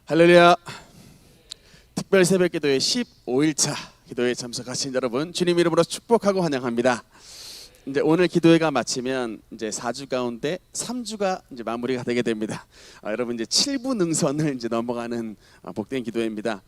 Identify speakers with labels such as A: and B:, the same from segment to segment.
A: 할렐루야. 특별 새벽 기도회 15일차 기도회에 참석하신 여러분 주님 이름으로 축복하고 환영합니다. 이제 오늘 기도회가 마치면 이제 4주 가운데 3주가 이제 마무리가 되게 됩니다. 여러분 이제 7부 능선을 이제 넘어가는 복된 기도회입니다.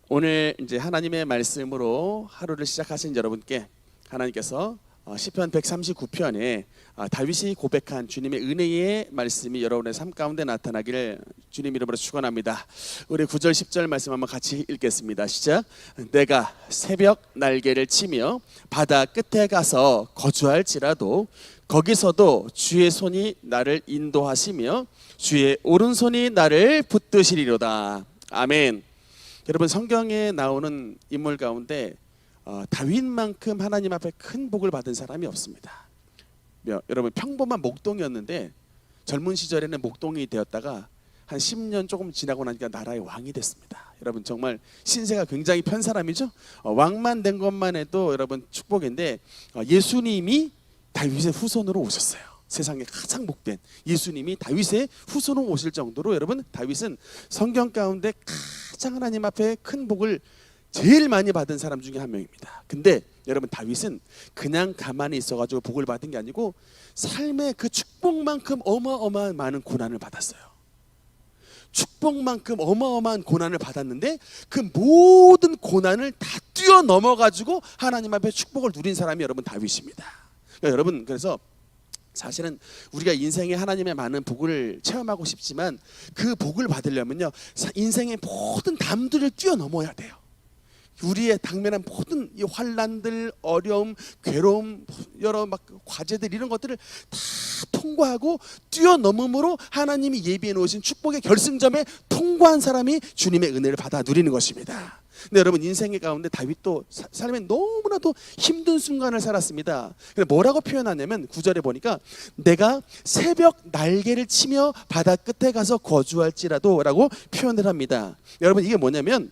A: 오늘 이제 하나님의 말씀으로 하루를 시작하신 여러분께 하나님께서 시편 139편에 다윗이 고백한 주님의 은혜의 말씀이 여러분의 삶 가운데 나타나기를 주님 이름으로 축원합니다. 우리 9절 10절 말씀 한번 같이 읽겠습니다. 시작. 내가 새벽 날개를 치며 바다 끝에 가서 거주할지라도 거기서도 주의 손이 나를 인도하시며 주의 오른손이 나를 붙드시리로다. 아멘. 여러분 성경에 나오는 인물 가운데 다윗만큼 하나님 앞에 큰 복을 받은 사람이 없습니다. 여러분 평범한 목동이었는데 젊은 시절에는 목동이 되었다가 한 10년 조금 지나고 나니까 나라의 왕이 됐습니다. 여러분 정말 신세가 굉장히 편 사람이죠. 왕만 된 것만 해도 여러분 축복인데 예수님이 다윗의 후손으로 오셨어요. 세상에 가장 복된 예수님이 다윗의 후손으로 오실 정도로 여러분 다윗은 성경 가운데 가장 하나님 앞에 큰 복을 제일 많이 받은 사람 중에 한 명입니다. 근데 여러분 다윗은 그냥 가만히 있어가지고 복을 받은 게 아니고 삶의 그 축복만큼 어마어마한 많은 고난을 받았어요. 축복만큼 어마어마한 고난을 받았는데 그 모든 고난을 다 뛰어넘어가지고 하나님 앞에 축복을 누린 사람이 여러분 다윗입니다. 그러니까 여러분 그래서 사실은 우리가 인생에 하나님의 많은 복을 체험하고 싶지만 그 복을 받으려면요 인생의 모든 담들을 뛰어넘어야 돼요. 우리의 당면한 모든 이 환난들, 어려움, 괴로움, 여러 막 과제들 이런 것들을 다 통과하고 뛰어넘음으로 하나님이 예비해 놓으신 축복의 결승점에 통과한 사람이 주님의 은혜를 받아 누리는 것입니다. 근데 여러분 인생의 가운데 다윗도 삶에 너무나도 힘든 순간을 살았습니다. 근데 뭐라고 표현하냐면 9절에 보니까 내가 새벽 날개를 치며 바다 끝에 가서 거주할지라도 라고 표현을 합니다. 여러분 이게 뭐냐면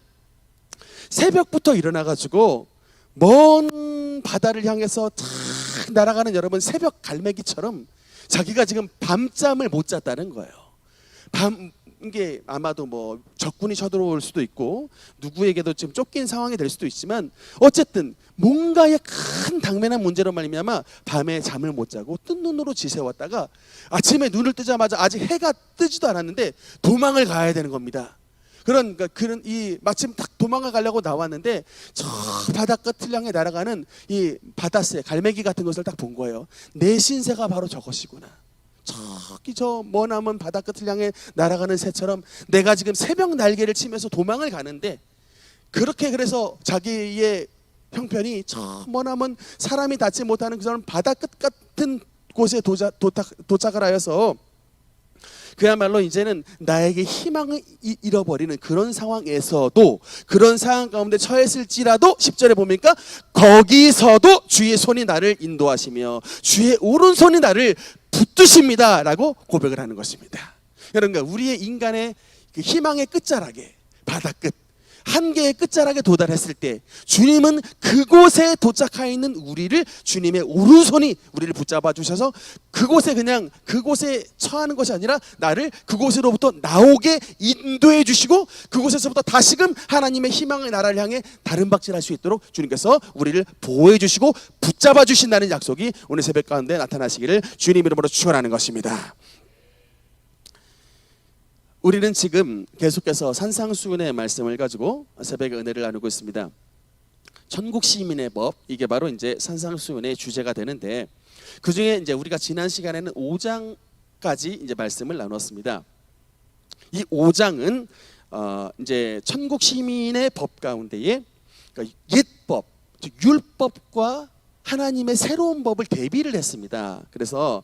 A: 새벽부터 일어나가지고 먼 바다를 향해서 탁 날아가는 여러분 새벽 갈매기처럼 자기가 지금 밤잠을 못 잤다는 거예요. 이게 아마도 뭐 적군이 쳐들어올 수도 있고 누구에게도 지금 쫓긴 상황이 될 수도 있지만 어쨌든 뭔가의 큰 당면한 문제로 말미암아 밤에 잠을 못 자고 뜬 눈으로 지새웠다가 아침에 눈을 뜨자마자 아직 해가 뜨지도 않았는데 도망을 가야 되는 겁니다. 그러니까 그는 이 마침 딱 도망을 가려고 나왔는데 저 바다 끝을 향해 날아가는 이 바다새 갈매기 같은 것을 딱 본 거예요. 내 신세가 바로 저것이구나. 저기 저 머나먼 바다 끝을 향해 날아가는 새처럼 내가 지금 새벽 날개를 치면서 도망을 가는데 그렇게 그래서 자기의 형편이 저 머나먼 사람이 닿지 못하는 그런 바다 끝 같은 곳에 도착을 하여서 그야말로 이제는 나에게 희망을 잃어버리는 그런 상황에서도 그런 상황 가운데 처했을지라도 10절에 보니까 거기서도 주의 손이 나를 인도하시며 주의 오른손이 나를 붙드십니다 라고 고백을 하는 것입니다. 그러니까 우리의 인간의 그 희망의 끝자락에 바다 끝 한계의 끝자락에 도달했을 때 주님은 그곳에 도착해 있는 우리를 주님의 오른손이 우리를 붙잡아 주셔서 그곳에 처하는 것이 아니라 나를 그곳으로부터 나오게 인도해 주시고 그곳에서부터 다시금 하나님의 희망의 나라를 향해 다름박질할 수 있도록 주님께서 우리를 보호해 주시고 붙잡아 주신다는 약속이 오늘 새벽 가운데 나타나시기를 주님 이름으로 축원하는 것입니다. 우리는 지금 계속해서 산상수훈의 말씀을 가지고 새벽에 은혜를 나누고 있습니다. 천국 시민의 법, 이게 바로 이제 산상수훈의 주제가 되는데 그 중에 이제 우리가 지난 시간에는 5장까지 이제 말씀을 나눴습니다. 이 5장은 이제 천국 시민의 법 가운데에 그러니까 옛법, 율법과 하나님의 새로운 법을 대비를 했습니다. 그래서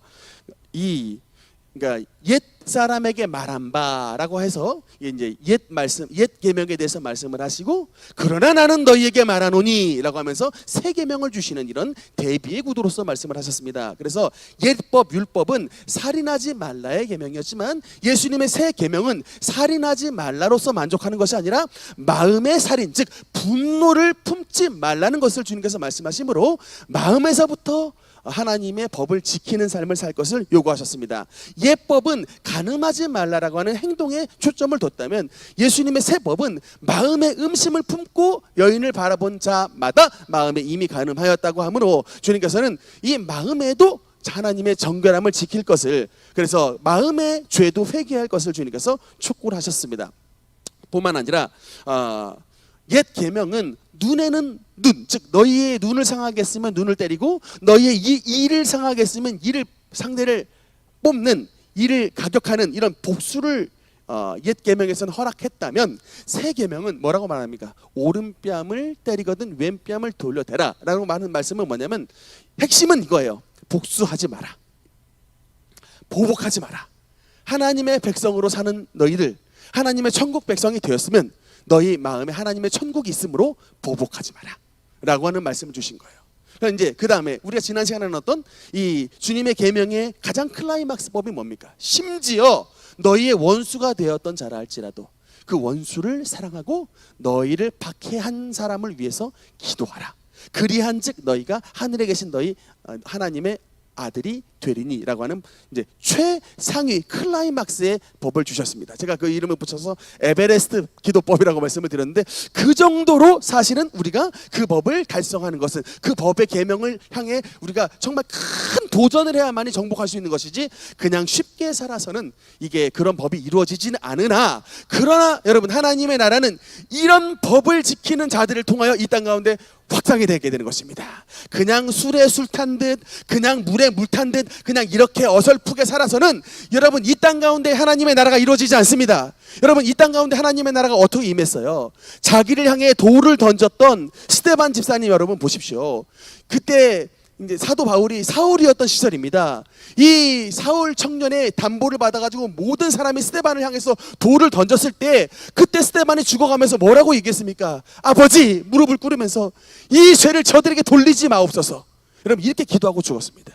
A: 그러니까 옛 사람에게 말한 바라고 해서 이제 옛 말씀, 옛 계명에 대해서 말씀을 하시고 그러나 나는 너희에게 말하노니라고 하면서 새 계명을 주시는 이런 대비의 구도로서 말씀을 하셨습니다. 그래서 옛법, 율법은 살인하지 말라의 계명이었지만 예수님의 새 계명은 살인하지 말라로서 만족하는 것이 아니라 마음의 살인, 즉 분노를 품지 말라는 것을 주님께서 말씀하시므로 마음에서부터 하나님의 법을 지키는 삶을 살 것을 요구하셨습니다. 옛법은 간음하지 말라라고 하는 행동에 초점을 뒀다면 예수님의 새 법은 마음의 음심을 품고 여인을 바라본 자마다 마음에 이미 간음하였다고 하므로 주님께서는 이 마음에도 하나님의 정결함을 지킬 것을, 그래서 마음의 죄도 회개할 것을 주님께서 촉구를 하셨습니다. 뿐만 아니라 옛 계명은 눈에는 눈, 즉 너희의 눈을 상하게 했으면 눈을 때리고 너희의 이를 상하게 했으면 이를, 상대를 뽑는, 이를 가격하는 이런 복수를 옛 계명에서는 허락했다면 새 계명은 뭐라고 말합니까? 오른뺨을 때리거든 왼뺨을 돌려대라 라고 하는 말씀은 뭐냐면 핵심은 이거예요. 복수하지 마라, 보복하지 마라. 하나님의 백성으로 사는 너희들, 하나님의 천국 백성이 되었으면 너희 마음에 하나님의 천국이 있으므로 보복하지 마라 라고 하는 말씀을 주신 거예요. 그러니까 이제 그 다음에 우리가 지난 시간에 나눴던 이 주님의 계명의 가장 클라이막스 법이 뭡니까? 심지어 너희의 원수가 되었던 자라 할지라도 그 원수를 사랑하고 너희를 박해한 사람을 위해서 기도하라. 그리한즉 너희가 하늘에 계신 너희 하나님의 아들이 되리니라고 하는 이제 최상위 클라이막스의 법을 주셨습니다. 제가 그 이름을 붙여서 에베레스트 기도법이라고 말씀을 드렸는데, 그 정도로 사실은 우리가 그 법을 달성하는 것은, 그 법의 계명을 향해 우리가 정말 큰 도전을 해야만이 정복할 수 있는 것이지 그냥 쉽게 살아서는 이게 그런 법이 이루어지지는 않으나, 그러나 여러분 하나님의 나라는 이런 법을 지키는 자들을 통하여 이 땅 가운데 확장이 되게 되는 것입니다. 그냥 술에 술 탄 듯, 그냥 물에 물 탄 듯, 그냥 이렇게 어설프게 살아서는 여러분 이 땅 가운데 하나님의 나라가 이루어지지 않습니다. 여러분 이 땅 가운데 하나님의 나라가 어떻게 임했어요? 자기를 향해 돌을 던졌던 스데반 집사님 여러분 보십시오. 그때 이제 사도 바울이 사울이었던 시절입니다. 이 사울 청년의 담보를 받아가지고 모든 사람이 스데반을 향해서 돌을 던졌을 때, 그때 스데반이 죽어가면서 뭐라고 얘기했습니까? 아버지, 무릎을 꿇으면서 이 죄를 저들에게 돌리지 마옵소서. 여러분 이렇게 기도하고 죽었습니다.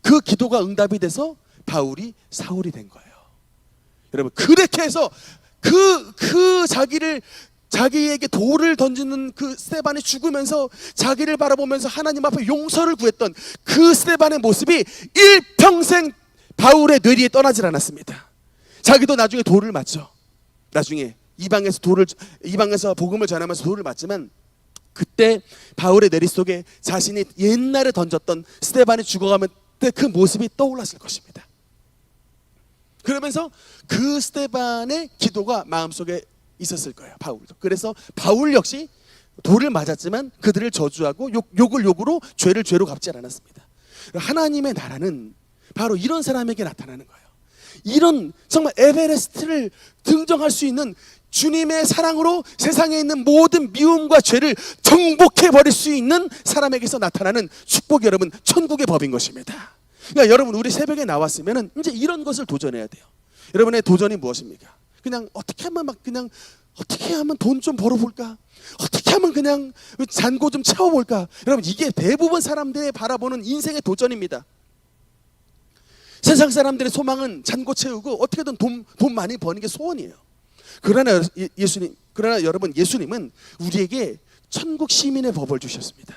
A: 그 기도가 응답이 돼서 바울이 사울이 된 거예요. 여러분 그렇게 해서 자기에게 돌을 던지는 그 스데반이 죽으면서 자기를 바라보면서 하나님 앞에 용서를 구했던 그 스데반의 모습이 일평생 바울의 뇌리에 떠나질 않았습니다. 자기도 나중에 돌을 맞죠. 나중에 이방에서 복음을 전하면서 돌을 맞지만, 그때 바울의 뇌리 속에 자신이 옛날에 던졌던 스데반이 죽어가면 그 모습이 떠올랐을 것입니다. 그러면서 그 스데반의 기도가 마음속에 있었을 거예요, 바울도. 그래서 바울 역시 돌을 맞았지만 그들을 저주하고 욕을 욕으로 죄를 죄로 갚지 않았습니다. 하나님의 나라는 바로 이런 사람에게 나타나는 거예요. 이런 정말 에베레스트를 등정할 수 있는 주님의 사랑으로 세상에 있는 모든 미움과 죄를 정복해 버릴 수 있는 사람에게서 나타나는 축복이 여러분 천국의 법인 것입니다. 그러니까 여러분 우리 새벽에 나왔으면 이제 이런 것을 도전해야 돼요. 여러분의 도전이 무엇입니까? 그냥 어떻게 하면 돈 좀 벌어볼까? 어떻게 하면 그냥 잔고 좀 채워볼까? 여러분 이게 대부분 사람들이 바라보는 인생의 도전입니다. 세상 사람들의 소망은 잔고 채우고 어떻게든 돈 많이 버는 게 소원이에요. 그러나 여러분 예수님은 우리에게 천국 시민의 법을 주셨습니다.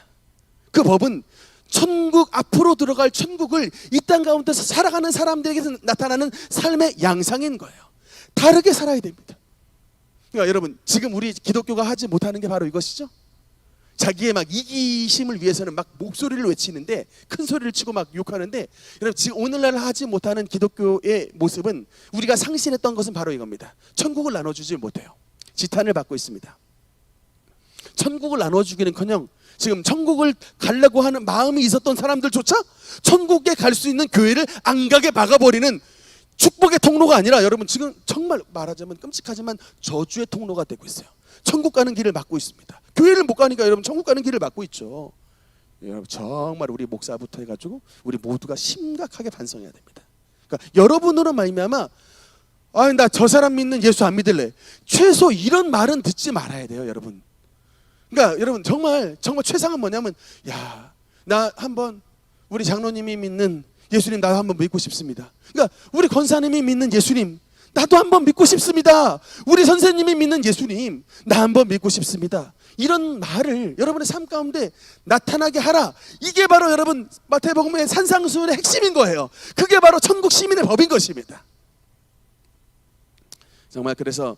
A: 그 법은 천국, 앞으로 들어갈 천국을 이 땅 가운데서 살아가는 사람들에게 나타나는 삶의 양상인 거예요. 다르게 살아야 됩니다. 그러니까 여러분 지금 우리 기독교가 하지 못하는 게 바로 이것이죠. 자기의 막 이기심을 위해서는 막 목소리를 외치는데, 큰 소리를 치고 막 욕하는데, 여러분 지금 오늘날 하지 못하는 기독교의 모습은, 우리가 상실했던 것은 바로 이겁니다. 천국을 나눠주지 못해요. 지탄을 받고 있습니다. 천국을 나눠주기는커녕 지금 천국을 가려고 하는 마음이 있었던 사람들조차 천국에 갈 수 있는 교회를 안 가게 막아버리는 축복의 통로가 아니라, 여러분 지금 정말 말하자면 끔찍하지만 저주의 통로가 되고 있어요. 천국 가는 길을 막고 있습니다. 교회를 못 가니까 여러분 천국 가는 길을 막고 있죠. 여러분 정말 우리 목사부터 해가지고 우리 모두가 심각하게 반성해야 됩니다. 그러니까 여러분으로 말미암아 나 저 사람 믿는 예수 안 믿을래, 최소 이런 말은 듣지 말아야 돼요, 여러분. 그러니까 여러분 정말 최상은 뭐냐면, 나 한번 우리 장로님이 믿는 예수님 나 한번 믿고 싶습니다. 그러니까 우리 권사님이 믿는 예수님 나도 한번 믿고 싶습니다. 우리 선생님이 믿는 예수님, 나 한번 믿고 싶습니다. 이런 말을 여러분의 삶 가운데 나타나게 하라. 이게 바로 여러분 마태복음의 산상수훈의 핵심인 거예요. 그게 바로 천국 시민의 법인 것입니다. 정말 그래서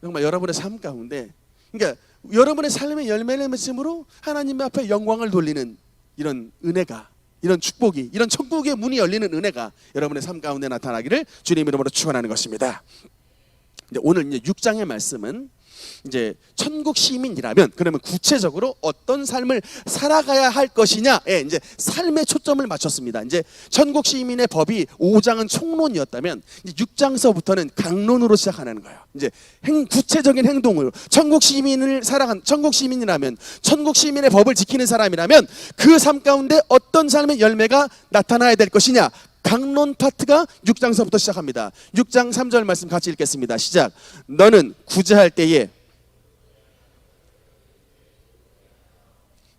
A: 정말 여러분의 삶 가운데, 그러니까 여러분의 삶의 열매를 맺음으로 하나님 앞에 영광을 돌리는 이런 은혜가, 이런 축복이, 이런 천국의 문이 열리는 은혜가 여러분의 삶 가운데 나타나기를 주님 이름으로 축원하는 것입니다. 오늘 이제 6장의 말씀은 이제 천국 시민이라면 그러면 구체적으로 어떤 삶을 살아가야 할 것이냐에 이제 삶에 초점을 맞췄습니다. 이제 천국 시민의 법이 5장은 총론이었다면 이제 6장서부터는 강론으로 시작하는 거예요. 이제 구체적인 행동으로 천국 시민을 살아간 천국 시민이라면, 천국 시민의 법을 지키는 사람이라면 그 삶 가운데 어떤 삶의 열매가 나타나야 될 것이냐, 강론 파트가 6장서부터 시작합니다. 6장 3절 말씀 같이 읽겠습니다. 시작. 너는 구제할 때에,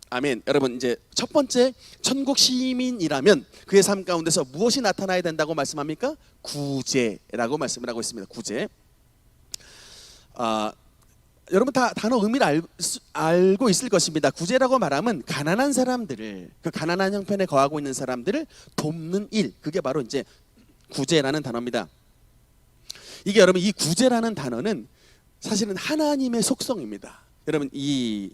A: 아멘. 여러분, 이제 첫 번째 천국 시민이라면 그의 삶 가운데서 무엇이 나타나야 된다고 말씀합니까? 구제라고 말씀을 하고 있습니다. 구제. 여러분 다 단어 의미를 알고 있을 것입니다. 구제라고 말하면 가난한 사람들을, 그 가난한 형편에 거하고 있는 사람들을 돕는 일, 그게 바로 이제 구제라는 단어입니다. 이게 여러분, 이 구제라는 단어는 사실은 하나님의 속성입니다. 여러분, 이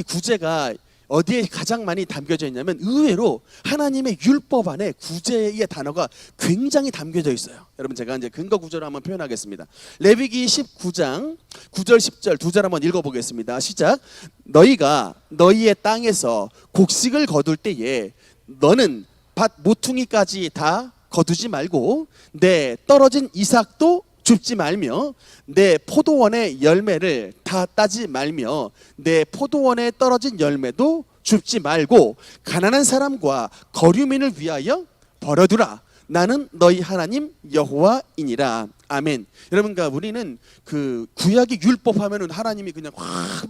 A: 구제가 어디에 가장 많이 담겨져 있냐면 의외로 하나님의 율법 안에 구제의 단어가 굉장히 담겨져 있어요. 여러분, 제가 이제 근거 구절을 한번 표현하겠습니다. 레위기 19장 9절 10절 두 절 한번 읽어보겠습니다. 시작. 너희가 너희의 땅에서 곡식을 거둘 때에 너는 밭 모퉁이까지 다 거두지 말고 내 떨어진 이삭도 줍지 말며 내 포도원의 열매를 다 따지 말며 내 포도원에 떨어진 열매도 줍지 말고 가난한 사람과 거류민을 위하여 버려두라. 나는 너희 하나님 여호와이니라. 아멘. 여러분과 우리는 그 구약의 율법 하면은 하나님이 그냥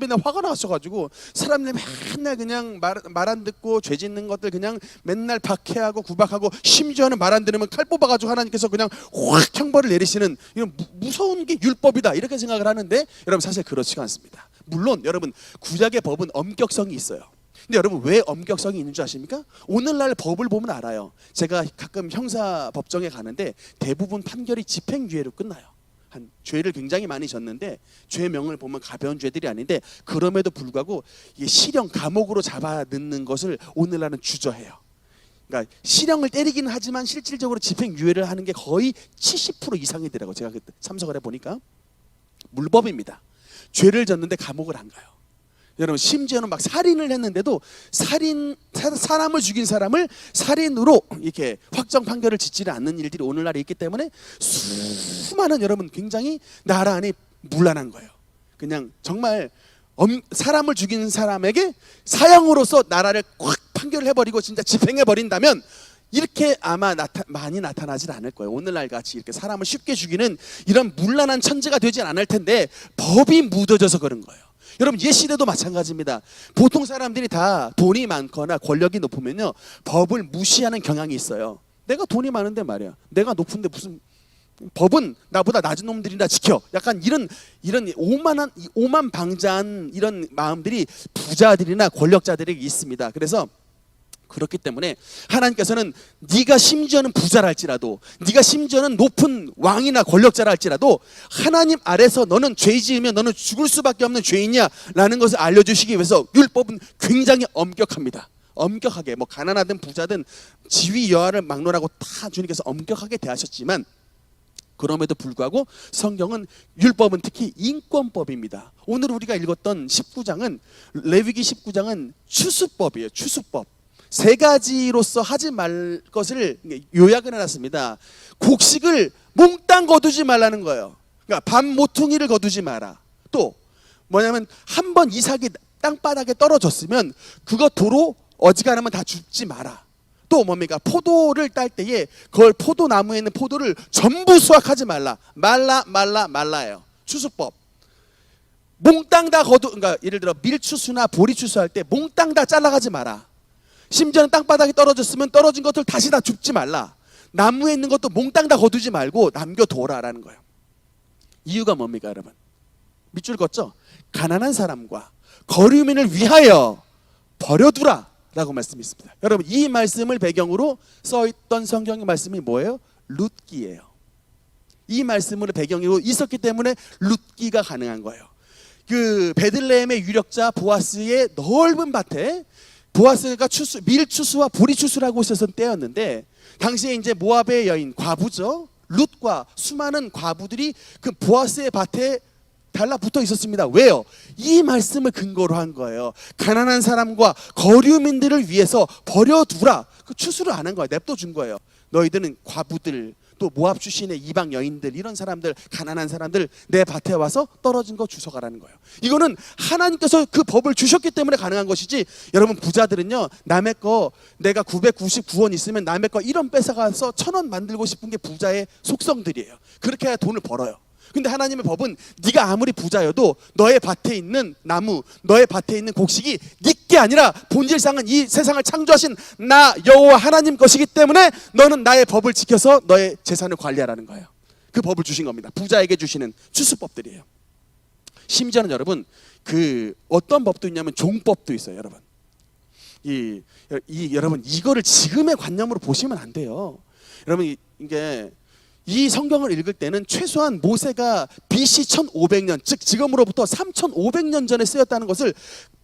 A: 맨날 화가 나셔가지고 사람들 맨날 그냥 말 안 듣고 죄 짓는 것들 그냥 맨날 박해하고 구박하고, 심지어는 말 안 들으면 칼 뽑아가지고 하나님께서 그냥 확 형벌을 내리시는 이런 무서운 게 율법이다, 이렇게 생각을 하는데 여러분, 사실 그렇지가 않습니다. 물론 여러분, 구약의 법은 엄격성이 있어요. 근데 여러분, 왜 엄격성이 있는 줄 아십니까? 오늘날 법을 보면 알아요. 제가 가끔 형사 법정에 가는데 대부분 판결이 집행유예로 끝나요. 한 죄를 굉장히 많이 졌는데 죄명을 보면 가벼운 죄들이 아닌데 그럼에도 불구하고 이게 실형, 감옥으로 잡아 넣는 것을 오늘날은 주저해요. 그러니까 실형을 때리기는 하지만 실질적으로 집행유예를 하는 게 거의 70% 이상이더라고요. 제가 그때 참석을 해보니까. 물법입니다. 죄를 졌는데 감옥을 안 가요. 여러분, 심지어는 막 살인을 했는데도 사람을 죽인 사람을 살인으로 이렇게 확정 판결을 짓지를 않는 일들이 오늘날에 있기 때문에 수많은, 여러분, 굉장히 나라 안이 문란한 거예요. 그냥 정말 사람을 죽인 사람에게 사형으로서 나라를 꽉 판결을 해버리고 진짜 집행해버린다면 이렇게 아마 많이 나타나질 않을 거예요. 오늘날 같이 이렇게 사람을 쉽게 죽이는 이런 문란한 천재가 되진 않을 텐데 법이 묻어져서 그런 거예요. 여러분, 옛 시대도 마찬가지입니다. 보통 사람들이 다 돈이 많거나 권력이 높으면요, 법을 무시하는 경향이 있어요. 내가 돈이 많은데 말이야, 내가 높은데 무슨 법은 나보다 낮은 놈들이나 지켜. 약간 이런 오만방자한 이런 마음들이 부자들이나 권력자들에게 있습니다. 그래서 그렇기 때문에 하나님께서는 네가 심지어는 부자랄지라도, 네가 심지어는 높은 왕이나 권력자라 할지라도 하나님 아래서 너는 죄 지으면 너는 죽을 수밖에 없는 죄인이야 라는 것을 알려주시기 위해서 율법은 굉장히 엄격합니다. 엄격하게, 뭐 가난하든 부자든 지위 여하를 막론하고 다 주님께서 엄격하게 대하셨지만 그럼에도 불구하고 성경은, 율법은 특히 인권법입니다. 오늘 우리가 읽었던 19장은, 레위기 19장은 추수법이에요. 추수법. 세 가지로서 하지 말 것을 요약을 해놨습니다. 곡식을 몽땅 거두지 말라는 거예요. 그러니까 밥 모퉁이를 거두지 마라. 또 뭐냐면 한 번 이삭이 땅바닥에 떨어졌으면 그거 도로 어지간하면 다 줍지 마라. 또 뭡니까? 포도를 딸 때에 그걸 포도나무에 있는 포도를 전부 수확하지 말라. 말라예요. 추수법. 몽땅 다 그러니까 예를 들어 밀추수나 보리추수할 때 몽땅 다 잘라가지 마라. 심지어는 땅바닥에 떨어졌으면 떨어진 것들 다시 다 줍지 말라. 나무에 있는 것도 몽땅 다 거두지 말고 남겨둬라라는 거예요. 이유가 뭡니까 여러분? 밑줄 걷죠? 가난한 사람과 거류민을 위하여 버려두라 라고 말씀이 있습니다. 여러분 이 말씀을 배경으로 써있던 성경의 말씀이 뭐예요? 룻기예요. 이 말씀으로 배경으로 있었기 때문에 룻기가 가능한 거예요. 그 베들레헴의 유력자 보아스의 넓은 밭에 보아스가 밀추수와 보리추수라고 있었던 때였는데, 당시에 이제 모압의 여인 과부죠. 룻과 수많은 과부들이 그 보아스의 밭에 달라붙어 있었습니다. 왜요? 이 말씀을 근거로 한 거예요. 가난한 사람과 거류민들을 위해서 버려두라. 그 추수를 안 한 거예요. 냅둬 준 거예요. 너희들은 과부들, 또 모압 출신의 이방 여인들, 이런 사람들, 가난한 사람들 내 밭에 와서 떨어진 거 주워가라는 거예요. 이거는 하나님께서 그 법을 주셨기 때문에 가능한 것이지, 여러분 부자들은요, 남의 거 내가 999원 있으면 남의 거 1원 뺏어가서 1000원 만들고 싶은 게 부자의 속성들이에요. 그렇게 해야 돈을 벌어요. 근데 하나님의 법은 네가 아무리 부자여도 너의 밭에 있는 나무, 너의 밭에 있는 곡식이 네게 아니라 본질상은 이 세상을 창조하신 나 여호와 하나님 것이기 때문에 너는 나의 법을 지켜서 너의 재산을 관리하라는 거예요. 그 법을 주신 겁니다. 부자에게 주시는 추수법들이에요. 심지어는 여러분 그 어떤 법도 있냐면 종법도 있어요. 여러분 여러분 이거를 지금의 관념으로 보시면 안 돼요. 여러분 이게 이 성경을 읽을 때는 최소한 모세가 BC 1500년, 즉 지금으로부터 3500년 전에 쓰였다는 것을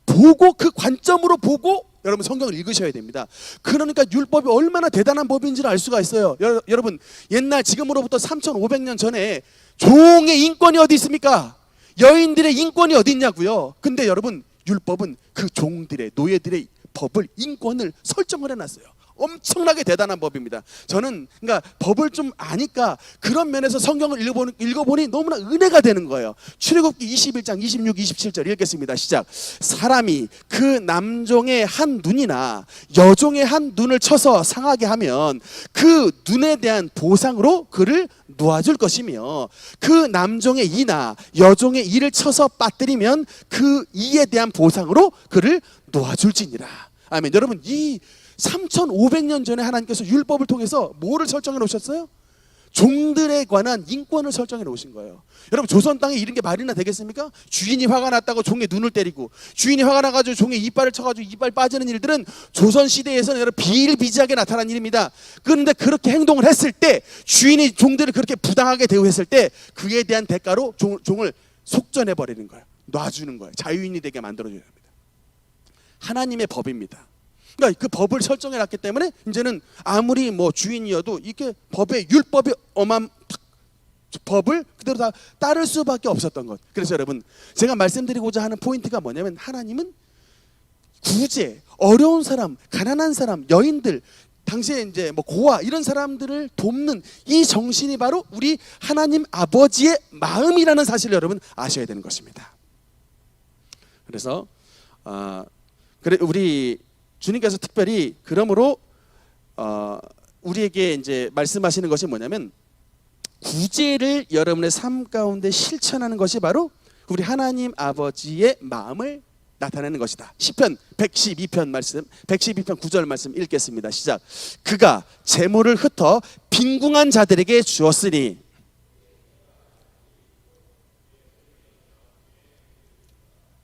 A: 보고, 그 관점으로 보고 여러분 성경을 읽으셔야 됩니다. 그러니까 율법이 얼마나 대단한 법인지를 알 수가 있어요. 여러분 옛날 지금으로부터 3500년 전에 종의 인권이 어디 있습니까? 여인들의 인권이 어디 있냐고요. 근데 여러분 율법은 그 종들의, 노예들의 법을, 인권을 설정을 해놨어요. 엄청나게 대단한 법입니다. 저는 그러니까 법을 좀 아니까 그런 면에서 성경을 읽어보니 너무나 은혜가 되는 거예요. 출애굽기 21장 26, 27절 읽겠습니다. 시작. 사람이 그 남종의 한 눈이나 여종의 한 눈을 쳐서 상하게 하면 그 눈에 대한 보상으로 그를 놓아줄 것이며, 그 남종의 이나 여종의 이를 쳐서 빠뜨리면 그 이에 대한 보상으로 그를 놓아줄지니라. 아멘. 여러분 이 3500년 전에 하나님께서 율법을 통해서 뭐를 설정해 놓으셨어요? 종들에 관한 인권을 설정해 놓으신 거예요. 여러분 조선 땅에 이런 게 말이나 되겠습니까? 주인이 화가 났다고 종의 눈을 때리고, 주인이 화가 나가지고 종의 이빨을 쳐가지고 이빨 빠지는 일들은 조선 시대에서는 여러분 비일비재하게 나타난 일입니다. 그런데 그렇게 행동을 했을 때, 주인이 종들을 그렇게 부당하게 대우했을 때 그에 대한 대가로 종을 속전해 버리는 거예요. 놔주는 거예요. 자유인이 되게 만들어줘야 합니다. 하나님의 법입니다. 그러니까 그 법을 설정해 놨기 때문에 이제는 아무리 뭐 주인이어도 이렇게 법의 율법이 법을 그대로 다 따를 수밖에 없었던 것. 그래서 여러분 제가 말씀드리고자 하는 포인트가 뭐냐면, 하나님은 구제, 어려운 사람, 가난한 사람, 여인들, 당시에 이제 뭐 고아 이런 사람들을 돕는 이 정신이 바로 우리 하나님 아버지의 마음이라는 사실을 여러분 아셔야 되는 것입니다. 그래서 그래 우리 주님께서 특별히 그러므로 우리에게 이제 말씀하시는 것이 뭐냐면, 구제를 여러분의 삶 가운데 실천하는 것이 바로 우리 하나님 아버지의 마음을 나타내는 것이다. 시편 112편 말씀, 112편 9절 말씀 읽겠습니다. 시작. 그가 재물을 흩어 빈궁한 자들에게 주었으니.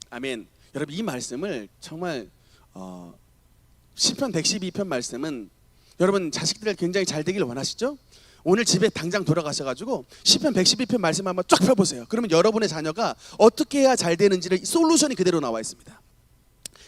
A: 아멘. 여러분 이 말씀을 정말 시편 112편 말씀은 여러분 자식들 굉장히 잘 되길 원하시죠? 오늘 집에 당장 돌아가셔가지고 시편 112편 말씀 한번 쫙 펴보세요. 그러면 여러분의 자녀가 어떻게 해야 잘 되는지를 솔루션이 그대로 나와 있습니다.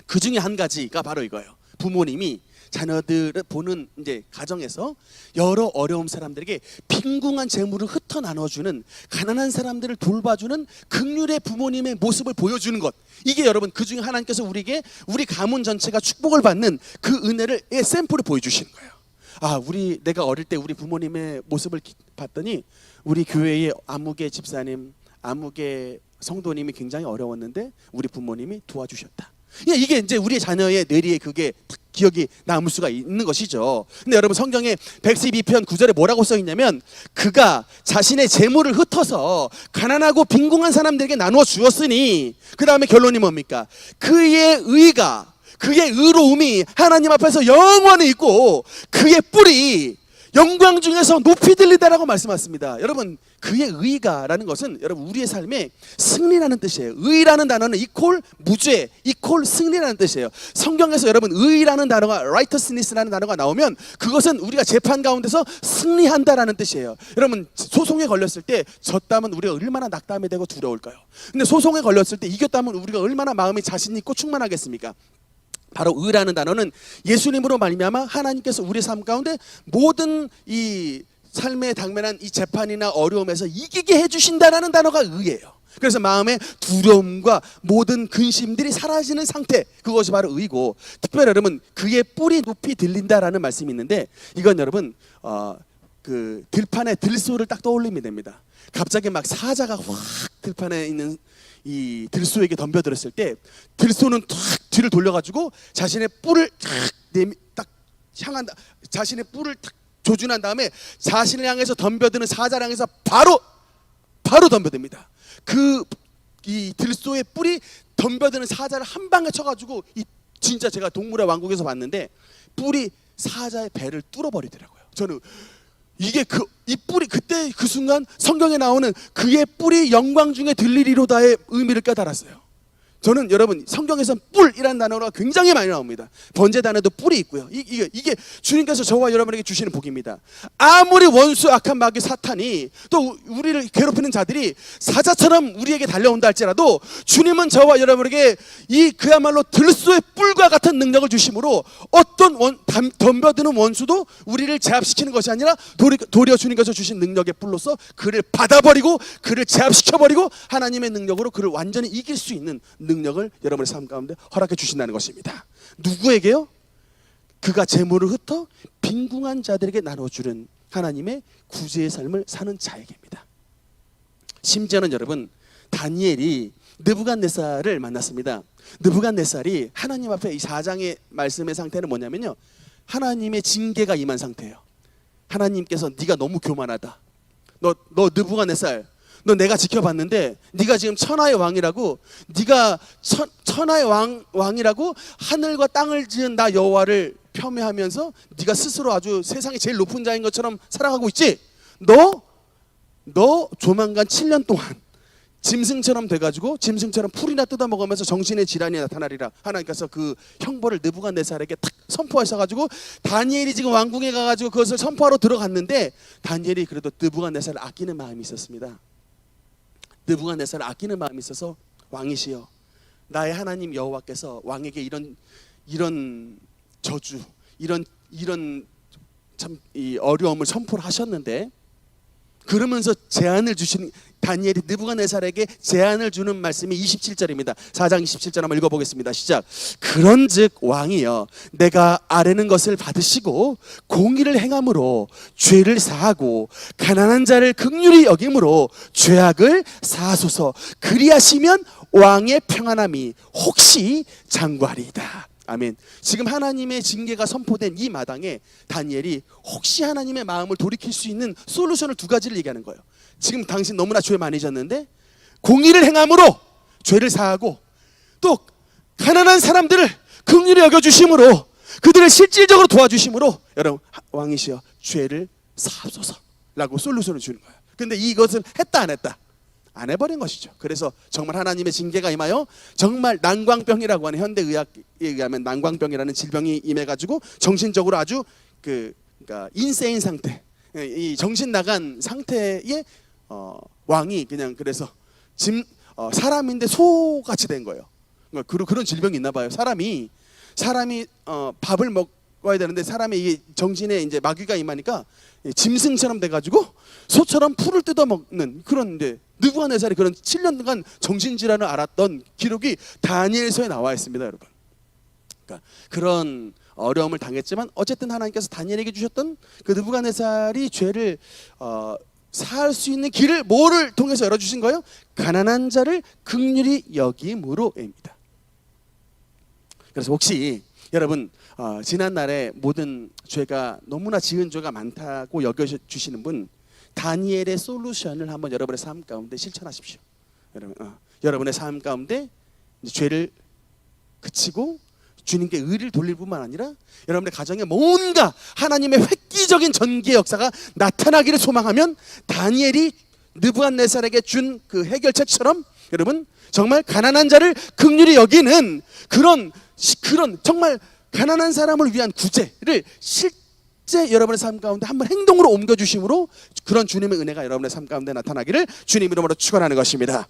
A: 그 중에 한 가지가 바로 이거예요. 부모님이 자녀들을 보는 이제 가정에서 여러 어려운 사람들에게 빈궁한 재물을 흩어 나눠주는, 가난한 사람들을 돌봐주는 긍휼의 부모님의 모습을 보여주는 것. 이게 여러분 그 중에 하나님께서 우리에게 우리 가문 전체가 축복을 받는 그 은혜를 샘플을 보여주시는 거예요. 내가 어릴 때 우리 부모님의 모습을 봤더니 우리 교회의 아무개 집사님, 아무개 성도님이 굉장히 어려웠는데 우리 부모님이 도와주셨다. 이게 이제 우리 자녀의 뇌리에 그게 기억이 남을 수가 있는 것이죠. 근데 여러분 성경에 112편 9절에 뭐라고 써 있냐면, 그가 자신의 재물을 흩어서 가난하고 빈궁한 사람들에게 나누어 주었으니, 그 다음에 결론이 뭡니까? 그의 의가, 그의 의로움이 하나님 앞에서 영원히 있고 그의 뿔이 영광 중에서 높이 들리다라고 말씀하셨습니다. 여러분, 그의 의가라는 것은 여러분 우리의 삶에 승리라는 뜻이에요. 의라는 단어는 이퀄 무죄, 이퀄 승리라는 뜻이에요. 성경에서 여러분 의라는 단어가 righteousness라는 단어가 나오면 그것은 우리가 재판 가운데서 승리한다라는 뜻이에요. 여러분, 소송에 걸렸을 때 졌다면 우리가 얼마나 낙담이 되고 두려울까요? 근데 소송에 걸렸을 때 이겼다면 우리가 얼마나 마음이 자신 있고 충만하겠습니까? 바로 의라는 단어는 예수님으로 말미암아 하나님께서 우리 삶 가운데 모든 이 삶에 당면한 이 재판이나 어려움에서 이기게 해주신다라는 단어가 의예요. 그래서 마음의 두려움과 모든 근심들이 사라지는 상태, 그것이 바로 의고, 특별히 여러분 그의 뿔이 높이 들린다라는 말씀이 있는데, 이건 여러분 그 들판에 들소를 딱 떠올리면 됩니다. 갑자기 막 사자가 확 들판에 있는 이 들소에게 덤벼들었을 때 들소는 탁 뒤를 돌려가지고 자신의 뿔을 딱 향한다. 자신의 뿔을 탁 조준한 다음에 자신을 향해서 덤벼드는 사자를 향해서 바로 덤벼듭니다. 이 들소의 뿔이 덤벼드는 사자를 한 방에 쳐가지고 진짜 제가 동물의 왕국에서 봤는데 뿔이 사자의 배를 뚫어버리더라고요. 저는 이 뿔이 그때 그 순간 성경에 나오는 그의 뿔이 영광 중에 들리리로다의 의미를 깨달았어요. 저는 여러분 성경에서 뿔이라는 단어가 굉장히 많이 나옵니다. 번제 단어도 뿔이 있고요. 이게 주님께서 저와 여러분에게 주시는 복입니다. 아무리 원수 악한 마귀 사탄이 또 우리를 괴롭히는 자들이 사자처럼 우리에게 달려온다 할지라도 주님은 저와 여러분에게 그야말로 들소의 뿔과 같은 능력을 주심으로 어떤 덤벼드는 원수도 우리를 제압시키는 것이 아니라 도리어 주님께서 주신 능력의 뿔로서 그를 받아버리고 그를 제압시켜버리고 하나님의 능력으로 그를 완전히 이길 수 있는 능력을 여러분의 삶 가운데 허락해 주신다는 것입니다. 누구에게요? 그가 재물을 흩어 빈궁한 자들에게 나눠주는 하나님의 구제의 삶을 사는 자에게입니다. 심지어는 여러분 다니엘이 느부갓네살을 만났습니다. 느부갓네살이 하나님 앞에 이 4장의 말씀의 상태는 뭐냐면요, 하나님의 징계가 임한 상태예요. 하나님께서 네가 너무 교만하다. 너 느부갓네살, 너 내가 지켜봤는데 네가 지금 천하의 왕이라고, 네가 천하의 왕이라고 하늘과 땅을 지은 나 여호와를 폄훼하면서 네가 스스로 아주 세상에 제일 높은 자인 것처럼 살아가고 있지? 너 조만간 7년 동안 짐승처럼 돼가지고 짐승처럼 풀이나 뜯어먹으면서 정신의 질환이 나타나리라. 하나님께서 그 형벌을 느부갓네살에게 탁 선포하셔가지고 다니엘이 지금 왕궁에 가가지고 그것을 선포하러 들어갔는데 다니엘이 그래도 느부갓네살을 아끼는 마음이 있었습니다. 느부갓네살을 아끼는 마음이 있어서 왕이시여, 나의 하나님 여호와께서 왕에게 이런 저주, 이런 참 이 어려움을 선포를 하셨는데, 그러면서 제안을 주신 다니엘이 느부갓네살에게 제안을 주는 말씀이 27절입니다. 4장 27절 한번 읽어보겠습니다. 시작. 그런즉 왕이여, 내가 아뢰는 것을 받으시고 공의를 행함으로 죄를 사하고 가난한 자를 긍휼히 여김으로 죄악을 사하소서. 그리하시면 왕의 평안함이 혹시 장구하리이다. 아멘. 지금 하나님의 징계가 선포된 이 마당에 다니엘이 혹시 하나님의 마음을 돌이킬 수 있는 솔루션을 2가지를 얘기하는 거예요. 지금 당신 너무나 죄 많이 졌는데 공의를 행함으로 죄를 사하고 또 가난한 사람들을 긍휼히 여겨주심으로 그들을 실질적으로 도와주심으로 여러분 왕이시여 죄를 사하소서라고 솔루션을 주는 거예요. 근데 이것을 했다 안 했다? 안 해버린 것이죠. 그래서 정말 하나님의 징계가 임하여 정말 난광병이라고 하는 현대의학에 의하면 난광병이라는 질병이 임해가지고 정신적으로 아주 그러니까 인세인 상태, 이 정신 나간 상태의 왕이 그냥 그래서 사람인데 소같이 된 거예요. 그런 질병이 있나 봐요. 사람이 밥을 먹어야 되는데 사람의 이 정신에 이제 마귀가 임하니까 짐승처럼 돼가지고 소처럼 풀을 뜯어먹는 그런 이제 느부갓네살이 그런 7년간 정신질환을 앓았던 기록이 다니엘서에 나와 있습니다, 여러분. 그러니까 그런 어려움을 당했지만 어쨌든 하나님께서 다니엘에게 주셨던 그 느부갓네살이 죄를 사할 수 있는 길을 뭐를 통해서 열어주신 거예요? 가난한 자를 긍휼히 여김으로입니다. 그래서 혹시 여러분 지난날에 모든 죄가 너무나 지은 죄가 많다고 여겨주시는 분, 다니엘의 솔루션을 한번 여러분의 삶 가운데 실천하십시오. 여러분의 삶 가운데 죄를 그치고 주님께 의를 돌릴 뿐만 아니라 여러분의 가정에 뭔가 하나님의 획기적인 전개 역사가 나타나기를 소망하면 다니엘이 느부갓네살에게 준 그 해결책처럼 여러분 정말 가난한 자를 긍휼히 여기는 그런 정말 가난한 사람을 위한 구제를 실제 여러분의 삶 가운데 한번 행동으로 옮겨주심으로 그런 주님의 은혜가 여러분의 삶 가운데 나타나기를 주님 이름으로 축원하는 것입니다.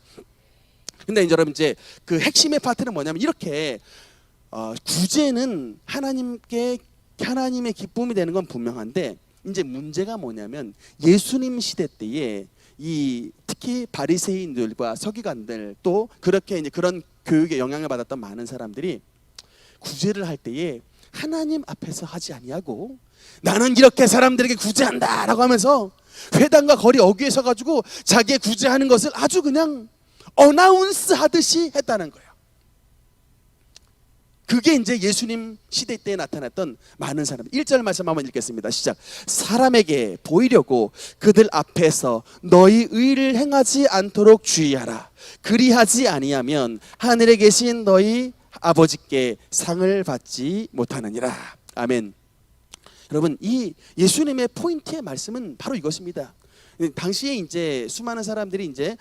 A: 근데 이제 여러분 이제 그 핵심의 파트는 뭐냐면 이렇게 구제는 하나님의 기쁨이 되는 건 분명한데 이제 문제가 뭐냐면 예수님 시대 때에 특히 바리새인들과 서기관들 또 그렇게 이제 그런 교육에 영향을 받았던 많은 사람들이 구제를 할 때에 하나님 앞에서 하지 아니하고 나는 이렇게 사람들에게 구제한다라고 하면서 회당과 거리 어귀에 서가지고 자기의 구제하는 것을 아주 그냥 어나운스 하듯이 했다는 거예요. 그게 이제 예수님 시대 때에 나타났던 많은 사람. 1절 말씀 한번 읽겠습니다. 시작. 사람에게 보이려고 그들 앞에서 너희 의를 행하지 않도록 주의하라. 그리하지 아니하면 하늘에 계신 너희 아버지께 상을 받지 못하느니라. 아멘. 여러분 이 예수님의 포인트의 말씀은 바로 이것입니다. 당시에 이제 수많은 사람들이 이제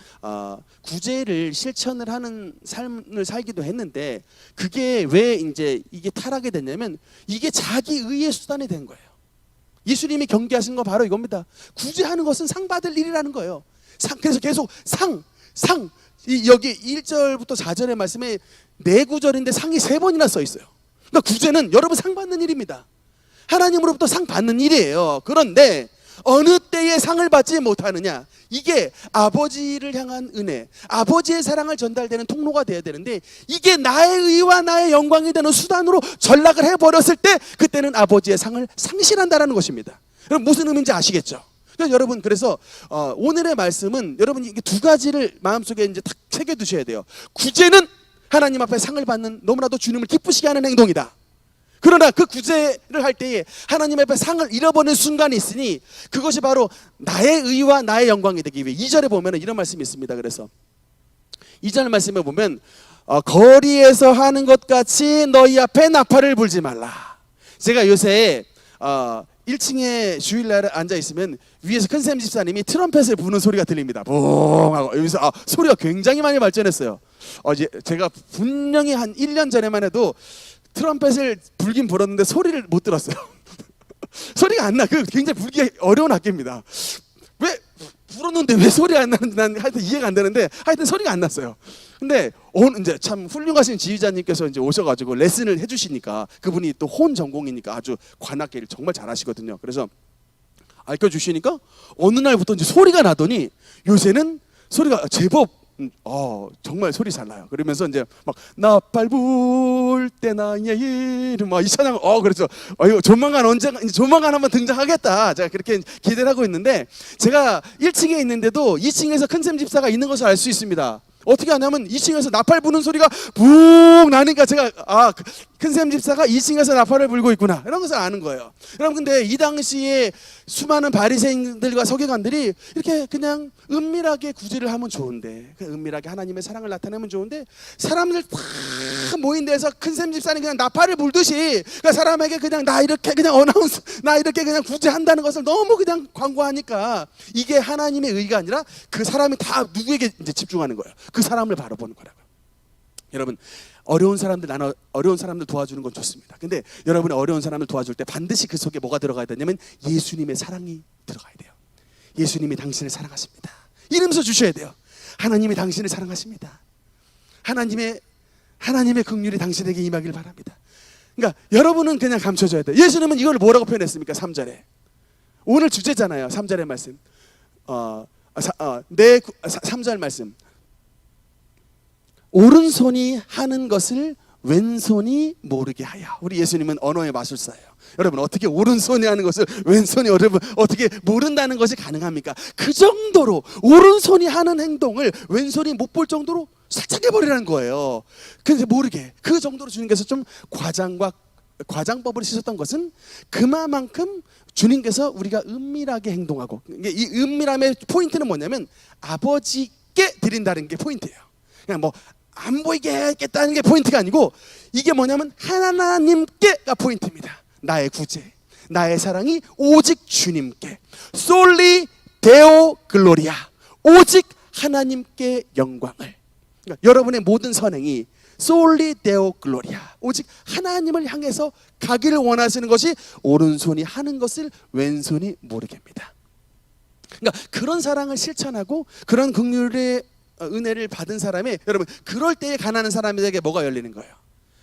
A: 구제를 실천을 하는 삶을 살기도 했는데 그게 왜 이제 이게 타락이 됐냐면 이게 자기 의의 수단이 된 거예요. 예수님이 경계하신 거 바로 이겁니다. 구제하는 것은 상 받을 일이라는 거예요. 그래서 계속 여기 1절부터 4절의 말씀에 4구절인데 상이 3번이나 써 있어요. 그러니까 구제는 여러분 상 받는 일입니다. 하나님으로부터 상 받는 일이에요. 그런데 어느 때에 상을 받지 못하느냐, 이게 아버지를 향한 은혜, 아버지의 사랑을 전달되는 통로가 되어야 되는데 이게 나의 의와 나의 영광이 되는 수단으로 전락을 해버렸을 때 그때는 아버지의 상을 상실한다는 것입니다. 여러분 무슨 의미인지 아시겠죠? 그래서 여러분 그래서 오늘의 말씀은 여러분 이게 2가지를 마음속에 이제 딱 새겨두셔야 돼요. 구제는 하나님 앞에 상을 받는 너무나도 주님을 기쁘시게 하는 행동이다. 그러나 그 구제를 할 때에 하나님 앞에 상을 잃어버리는 순간이 있으니 그것이 바로 나의 의와 나의 영광이 되기 위해 2절에 보면 이런 말씀이 있습니다. 그래서 2절 말씀에 보면 거리에서 하는 것 같이 너희 앞에 나팔을 불지 말라. 제가 요새 1층에 주일날 앉아 있으면 위에서 큰샘 집사님이 트럼펫을 부는 소리가 들립니다. 봉 하고 여기서 소리가 굉장히 많이 발전했어요. 제가 분명히 한 1년 전에만 해도 트럼펫을 불긴 불었는데 소리를 못 들었어요. 소리가 안 나. 그 굉장히 불기 어려운 악기입니다. 왜 불었는데 왜 소리 안 나는지 난 하여튼 이해가 안 되는데 하여튼 소리가 안 났어요. 근데 이제 참 훌륭하신 지휘자님께서 이제 오셔가지고 레슨을 해주시니까 그분이 또 혼 전공이니까 아주 관악기를 정말 잘하시거든요. 그래서 알려주시니까 어느 날부터 이제 소리가 나더니 요새는 소리가 제법 정말 소리 잘 나요. 그러면서 이제 막 나팔 불 때 나의 이름 이 찬양 그래서 조만간 한번 등장하겠다. 제가 그렇게 기대를 하고 있는데 제가 1층에 있는데도 2층에서 큰샘 집사가 있는 것을 알 수 있습니다. 어떻게 하냐면 2층에서 나팔 부는 소리가 붕 나니까 제가 큰샘 집사가 2층에서 나팔을 불고 있구나 이런 것을 아는 거예요. 여러분 근데 이 당시에 수많은 바리새인들과 서기관들이 이렇게 그냥 은밀하게 구제를 하면 좋은데 은밀하게 하나님의 사랑을 나타내면 좋은데 사람들 다 모인 데서 큰샘 집사는 그냥 나팔을 불듯이 그러니까 사람에게 그냥 나 이렇게 그냥 어나운스 나 이렇게 그냥 구제한다는 것을 너무 그냥 광고하니까 이게 하나님의 의가 아니라 그 사람이 다 누구에게 이제 집중하는 거예요. 그 사람을 바라보는 거라고요. 여러분 어려운 사람들 도와주는 건 좋습니다. 근데 여러분이 어려운 사람을 도와줄 때 반드시 그 속에 뭐가 들어가야 되냐면 예수님의 사랑이 들어가야 돼요. 예수님이 당신을 사랑하십니다. 이러면서 주셔야 돼요. 하나님이 당신을 사랑하십니다. 하나님의 긍휼이 당신에게 임하길 바랍니다. 그러니까 여러분은 그냥 감춰줘야 돼요. 예수님은 이걸 뭐라고 표현했습니까? 3절에 오늘 주제잖아요. 3절의 말씀 3절 말씀 오른손이 하는 것을 왼손이 모르게 하여. 우리 예수님은 언어의 마술사예요. 여러분 어떻게 오른손이 하는 것을 왼손이 여러분 어떻게 모른다는 것이 가능합니까? 그 정도로 오른손이 하는 행동을 왼손이 못 볼 정도로 살짝 해버리라는 거예요. 근데 모르게 그 정도로 주님께서 좀 과장법을 쓰셨던 것은 그만큼 주님께서 우리가 은밀하게 행동하고 이 은밀함의 포인트는 뭐냐면 아버지께 드린다는 게 포인트예요. 그냥 안 보이게 해야겠다는 게 포인트가 아니고 이게 뭐냐면 하나님께가 포인트입니다. 나의 구제, 나의 사랑이 오직 주님께, 솔리 데오 글로리아, 오직 하나님께 영광을. 그러니까 여러분의 모든 선행이 솔리 데오 글로리아, 오직 하나님을 향해서 가기를 원하시는 것이 오른손이 하는 것을 왼손이 모르게입니다. 그러니까 그런 사랑을 실천하고 그런 긍휼의 은혜를 받은 사람이, 여러분 그럴 때에 가난한 사람들에게 뭐가 열리는 거예요?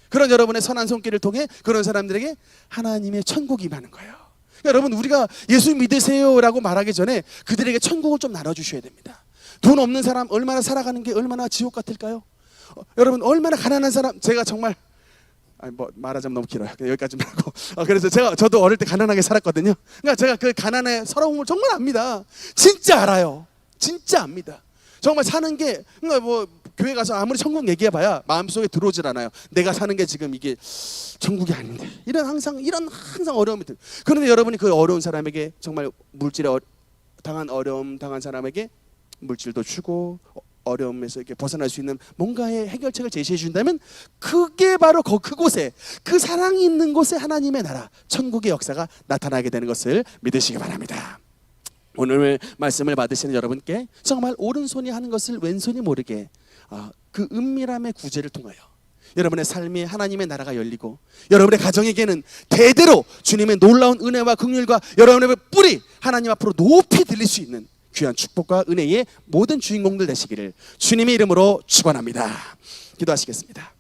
A: 그런 여러분의 선한 손길을 통해 그런 사람들에게 하나님의 천국이 임하는 거예요. 그러니까 여러분 우리가 예수 믿으세요라고 말하기 전에 그들에게 천국을 좀 나눠주셔야 됩니다. 돈 없는 사람 얼마나 살아가는 게 얼마나 지옥 같을까요? 여러분 얼마나 가난한 사람, 제가 정말 뭐 말하자면 너무 길어요. 여기까지만 하고. 그래서 저도 어릴 때 가난하게 살았거든요. 그러니까 제가 그 가난의 서러움을 정말 압니다. 진짜 알아요. 진짜 압니다. 정말 사는 게, 그러니까 뭐 교회 가서 아무리 천국 얘기해봐야 마음속에 들어오질 않아요. 내가 사는 게 지금 이게 천국이 아닌데. 이런 항상 어려움이 들. 그런데 여러분이 그 어려운 사람에게 정말 물질에 어려움 당한 사람에게 물질도 주고 어려움에서 이렇게 벗어날 수 있는 뭔가의 해결책을 제시해 준다면 그게 바로 그곳에, 그 사랑이 있는 곳에 하나님의 나라, 천국의 역사가 나타나게 되는 것을 믿으시기 바랍니다. 오늘 말씀을 받으시는 여러분께 정말 오른손이 하는 것을 왼손이 모르게 그 은밀함의 구제를 통하여 여러분의 삶에 하나님의 나라가 열리고 여러분의 가정에게는 대대로 주님의 놀라운 은혜와 긍휼과 여러분의 뿌리 하나님 앞으로 높이 들릴 수 있는 귀한 축복과 은혜의 모든 주인공들 되시기를 주님의 이름으로 축원합니다. 기도하시겠습니다.